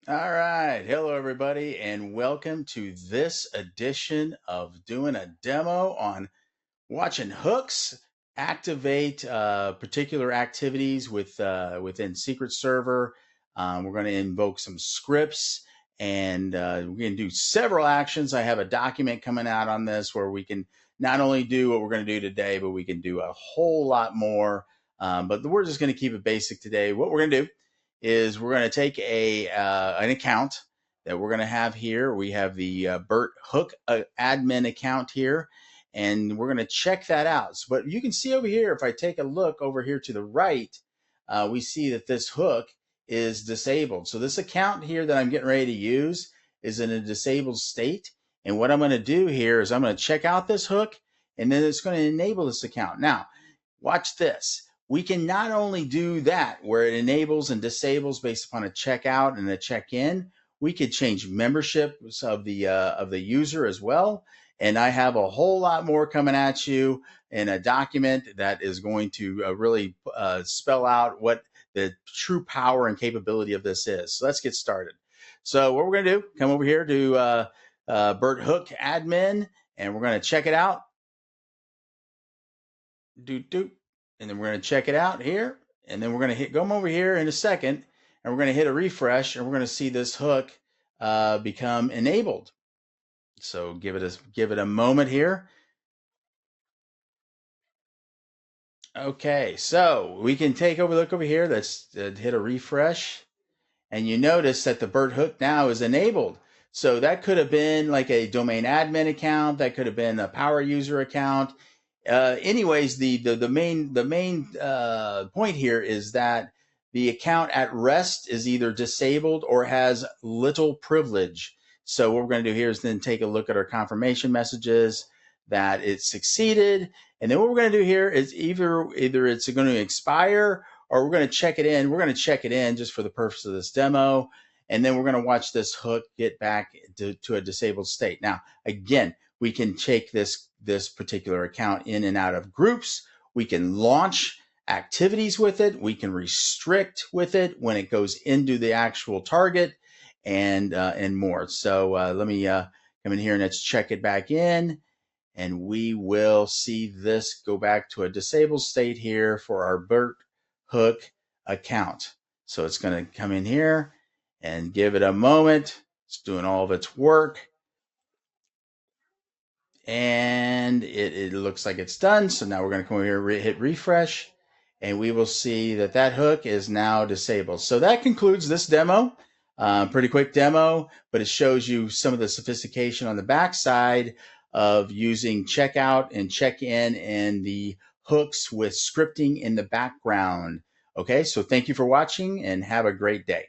All right. Hello, everybody, and welcome to this edition of doing a demo on watching hooks activate particular activities within Secret Server. We're going to invoke some scripts and we're going to do several actions. I have a document coming out on this where we can not only do what we're going to do today, but we can do a whole lot more. But we're just going to keep it basic today. What we're going to do is we're going to take an account that we're going to have here. We have the Bert Hook admin account here, and we're going to check that out. But you can see over here, if I take a look over here to the right, we see that this hook is disabled. So this account here that I'm getting ready to use is in a disabled state. And what I'm going to do here is I'm going to check out this hook, and then it's going to enable this account. Now, watch this. We can not only do that where it enables and disables based upon a checkout and a check-in, we could change memberships of the user as well. And I have a whole lot more coming at you in a document that is going to really spell out what the true power and capability of this is. So let's get started. So what we're going to do, come over here to Bert Hook admin, and we're going to check it out. And then we're going to check it out here, and then we're going to come over here in a second, and we're going to hit a refresh, and we're going to see this hook become enabled. So give it a moment here. Okay, so we can look over here. Let's hit a refresh, and you notice that the Bert Hook now is enabled. So that could have been like a domain admin account. That could have been a power user account. Anyways, the main point here is that the account at rest is either disabled or has little privilege. So what we're going to do here is then take a look at our confirmation messages that it succeeded. And then what we're going to do here is either it's going to expire or we're going to check it in. We're going to check it in just for the purpose of this demo. And then we're going to watch this hook get back to a disabled state. Now, again, we can take this particular account in and out of groups. We can launch activities with it. We can restrict with it when it goes into the actual target and more. So let me come in here and let's check it back in. And we will see this go back to a disabled state here for our Bert Hook account. So it's going to come in here and give it a moment. It's doing all of its work. And it looks like it's done. So now we're going to come over here, hit refresh, and we will see that that hook is now disabled. So that concludes this demo. Pretty quick demo, but it shows you some of the sophistication on the backside of using checkout and check-in and the hooks with scripting in the background. Okay, so thank you for watching and have a great day.